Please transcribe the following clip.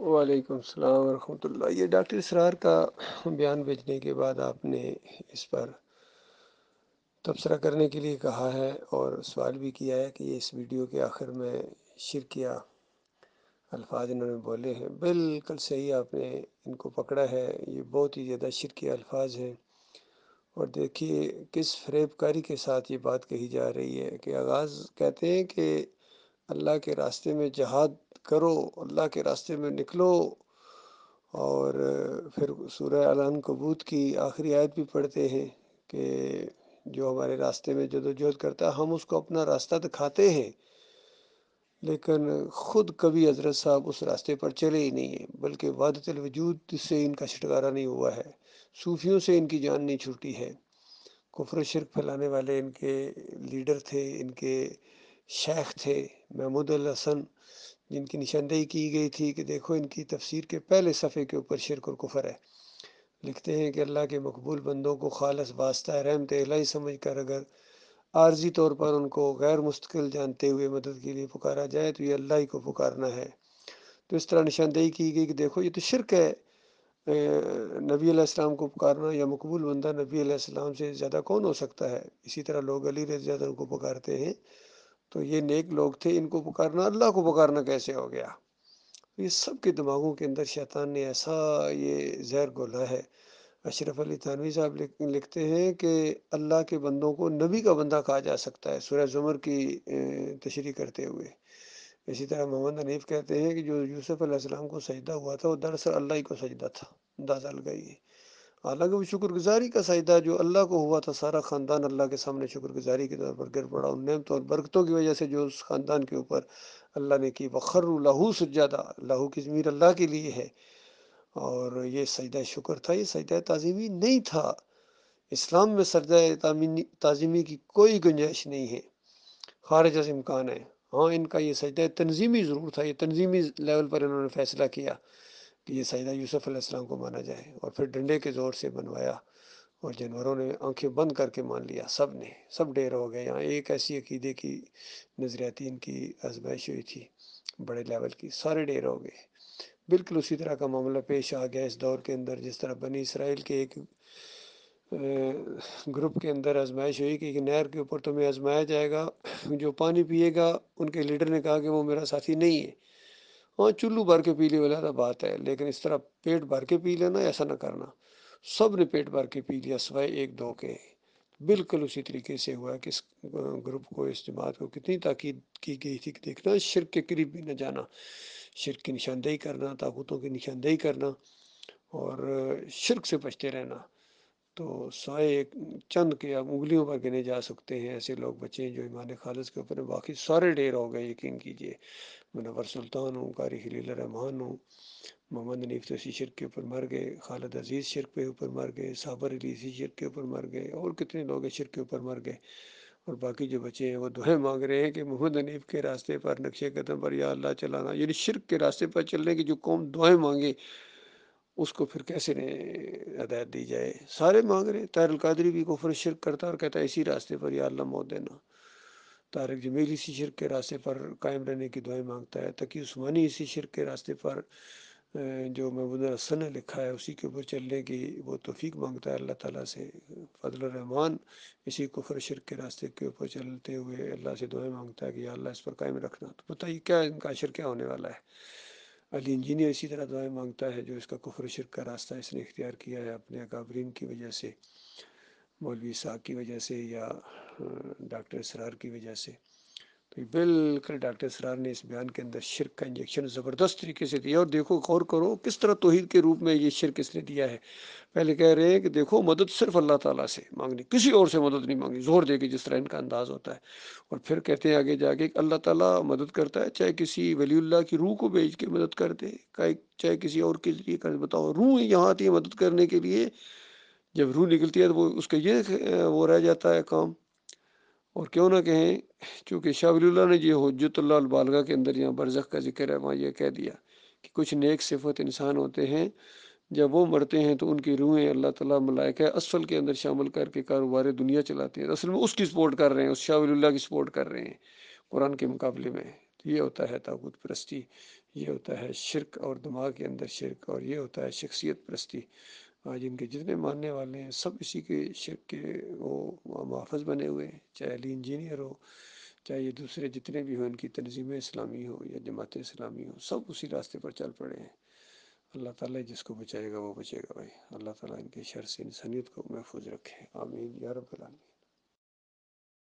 وعلیکم السلام ورحمۃ اللہ۔ یہ ڈاکٹر اسرار کا بیان بھیجنے کے بعد آپ نے اس پر تبصرہ کرنے کے لیے کہا ہے اور سوال بھی کیا ہے کہ یہ اس ویڈیو کے آخر میں شرکیہ الفاظ انہوں نے بولے ہیں۔ بالکل صحیح آپ نے ان کو پکڑا ہے، یہ بہت ہی زیادہ شرکیہ الفاظ ہیں۔ اور دیکھیے کس فریب کاری کے ساتھ یہ بات کہی جا رہی ہے کہ آغاز کہتے ہیں کہ اللہ کے راستے میں جہاد کرو، اللہ کے راستے میں نکلو، اور پھر سورہ العنکبوت کی آخری آیت بھی پڑھتے ہیں کہ جو ہمارے راستے میں جدوجہد کرتا ہے ہم اس کو اپنا راستہ دکھاتے ہیں، لیکن خود کبھی حضرت صاحب اس راستے پر چلے ہی نہیں ہیں، بلکہ وحدت الوجود سے ان کا چھٹکارا نہیں ہوا ہے، صوفیوں سے ان کی جان نہیں چھوٹی ہے۔ کفر و شرک پھیلانے والے ان کے لیڈر تھے، ان کے شیخ تھے محمود الحسن، جن کی نشاندہی کی گئی تھی کہ دیکھو ان کی تفسیر کے پہلے صفحے کے اوپر شرک اور کفر ہے۔ لکھتے ہیں کہ اللہ کے مقبول بندوں کو خالص واسطہ رحمت الہی سمجھ کر اگر عارضی طور پر ان کو غیر مستقل جانتے ہوئے مدد کے لیے پکارا جائے تو یہ اللہ ہی کو پکارنا ہے۔ تو اس طرح نشاندہی کی گئی کہ دیکھو یہ تو شرک ہے، نبی علیہ السلام کو پکارنا، یا مقبول بندہ نبی علیہ السلام سے زیادہ کون ہو سکتا ہے؟ اسی طرح لوگ علی رضی اللہ عنہ کو پکارتے ہیں، تو یہ نیک لوگ تھے، ان کو پکارنا اللہ کو پکارنا کیسے ہو گیا؟ یہ سب کے دماغوں کے اندر شیطان نے ایسا یہ زہر گھولا ہے۔ اشرف علی تھانوی صاحب لکھتے ہیں کہ اللہ کے بندوں کو نبی کا بندہ کہا جا سکتا ہے، سورہ زمر کی تشریح کرتے ہوئے۔ اسی طرح محمد حنیف کہتے ہیں کہ جو یوسف علیہ السلام کو سجدہ ہوا تھا وہ دراصل اللہ ہی کو سجدہ تھا، اندازہ لگائیے۔ حالانکہ وہ شکر گزاری کا سجدہ جو اللہ کو ہوا تھا، سارا خاندان اللہ کے سامنے شکر گزاری کے طور پر گر پڑا، ان نعمتوں اور برکتوں کی وجہ سے جو اس خاندان کے اوپر اللہ نے کی، وخروا لہ سجدا، لہو کی ضمیر اللہ کے لیے ہے، اور یہ سجدہ شکر تھا، یہ سجدہ تعظیمی نہیں تھا۔ اسلام میں سجدہ تعظیمی کی کوئی گنجائش نہیں ہے، خارج از امکان ہے۔ ہاں ان کا یہ سجدہ تنظیمی ضرور تھا، یہ تنظیمی لیول پر انہوں نے فیصلہ کیا کہ یہ سجدہ یوسف علیہ السلام کو مانا جائے، اور پھر ڈنڈے کے زور سے بنوایا، اور جانوروں نے آنکھیں بند کر کے مان لیا، سب ڈیر ہو گئے۔ یہاں ایک ایسی عقیدے کی نظریاتی ان کی آزمائش ہوئی تھی بڑے لیول کی، سارے ڈیر ہو گئے۔ بالکل اسی طرح کا معاملہ پیش آ گیا اس دور کے اندر، جس طرح بنی اسرائیل کے ایک گروپ کے اندر آزمائش ہوئی کہ ایک نہر کے اوپر تمہیں آزمایا جائے گا، جو پانی پیے گا، ان کے لیڈر نے کہا کہ وہ میرا ساتھی نہیں ہے۔ ہاں چلو بھر کے پی لے والا بات ہے، لیکن اس طرح پیٹ بھر کے پی لینا ایسا نہ کرنا۔ سب نے پیٹ بھر کے پی لیا سوائے ایک دو کے۔ بالکل اسی طریقے سے ہوا کہ اس گروپ کو، اس جماعت کو کتنی تاکید کی گئی تھی کہ دیکھنا شرک کے قریب بھی نہ جانا، شرک کی نشاندہی کرنا، طاغوتوں کی نشاندہی کرنا، اور شرک سے بچتے رہنا۔ تو سوائے چند کے اب انگلیوں پر گنے جا سکتے ہیں ایسے لوگ بچے ہیں جو ایمان خالص کے اوپر، باقی سارے ڈیر ہو گئے، یقین کیجئے۔ منور سلطان ہوں، قاری خلیل الرحمان ہوں، محمد حنیف تو اسی شرک کے اوپر مر گئے، خالد عزیز شرک کے اوپر مر گئے، صابر علی اسی شرک کے اوپر مر گئے، اور کتنے لوگ شرک کے اوپر مر گئے۔ اور باقی جو بچے ہیں وہ دعائیں مانگ رہے ہیں کہ محمد حنیف کے راستے پر، نقشے قدم پر یا اللہ چلانا، یعنی شرک کے راستے پر چلنے کی جو قوم دعائیں مانگے اس کو پھر کیسے ہدایت دی جائے؟ سارے مانگ رہے ہیں۔ طاہر القادری بھی کفر شرک کرتا اور کہتا ہے اسی راستے پر یا اللہ موت دینا۔ طارق جمیل اسی شرک کے راستے پر قائم رہنے کی دعائیں مانگتا ہے۔ تقی عثمانی اسی شرک کے راستے پر جو محمود الحسن نے لکھا ہے اسی کے اوپر چلنے کی وہ توفیق مانگتا ہے اللہ تعالیٰ سے۔ فضل الرحمان اسی کفر شرک کے راستے کے اوپر چلتے ہوئے اللہ سے دعائیں مانگتا ہے کہ یا اللہ اس پر قائم رکھنا۔ تو بتائیے کیا ان کا عاشر کیا ہونے والا ہے؟ علی انجینئر اسی طرح دعائیں مانگتا ہے جو اس کا کفر شرک کا راستہ اس نے اختیار کیا ہے اپنے اکابرین کی وجہ سے، مولوی اسحاق کی وجہ سے، یا ڈاکٹر اسرار کی وجہ سے۔ تو بالکل ڈاکٹر اسرار نے اس بیان کے اندر شرک کا انجیکشن زبردست طریقے سے دیا، اور دیکھو غور کرو کس طرح توحید کے روپ میں یہ شرک اس نے دیا ہے۔ پہلے کہہ رہے ہیں کہ دیکھو مدد صرف اللہ تعالیٰ سے مانگنی، کسی اور سے مدد نہیں مانگنی، زور دے کے جس طرح ان کا انداز ہوتا ہے۔ اور پھر کہتے ہیں آگے جا کے کہ اللہ تعالیٰ مدد کرتا ہے چاہے کسی ولی اللہ کی روح کو بھیج کے مدد کر دے، چاہے کسی اور کے ذریعے کر دے۔ بتاؤ روح یہاں آتی ہے مدد کرنے کے لیے، جب روح نکلتی ہے تو وہ اس کا یہ وہ رہ جاتا ہے کام۔ اور کیوں نہ کہیں، چونکہ شاہ ولی اللہ نے یہ حجت اللہ البالغہ کے اندر یہاں برزخ کا ذکر ہے، وہاں یہ کہہ دیا کہ کچھ نیک صفت انسان ہوتے ہیں جب وہ مرتے ہیں تو ان کی روحیں اللہ تعالیٰ ملائکہ اسفل کے اندر شامل کر کے کاروبار دنیا چلاتے ہیں، اصل میں اس کی سپورٹ کر رہے ہیں، اس شاہ ولی اللہ کی سپورٹ کر رہے ہیں قرآن کے مقابلے میں۔ یہ ہوتا ہے طاغوت پرستی، یہ ہوتا ہے شرک اور دماغ کے اندر شرک، اور یہ ہوتا ہے شخصیت پرستی۔ آج ان کے جتنے ماننے والے ہیں سب اسی کے شرک کے وہ محافظ بنے ہوئے ہیں، چاہے علی انجینئر ہو، چاہے یہ دوسرے جتنے بھی ہوں، ان کی تنظیم اسلامی ہو یا جماعت اسلامی ہو، سب اسی راستے پر چل پڑے ہیں۔ اللہ تعالیٰ جس کو بچائے گا وہ بچے گا بھائی۔ اللہ تعالیٰ ان کے شر سے انسانیت کو محفوظ رکھے، آمین یا رب العالمین۔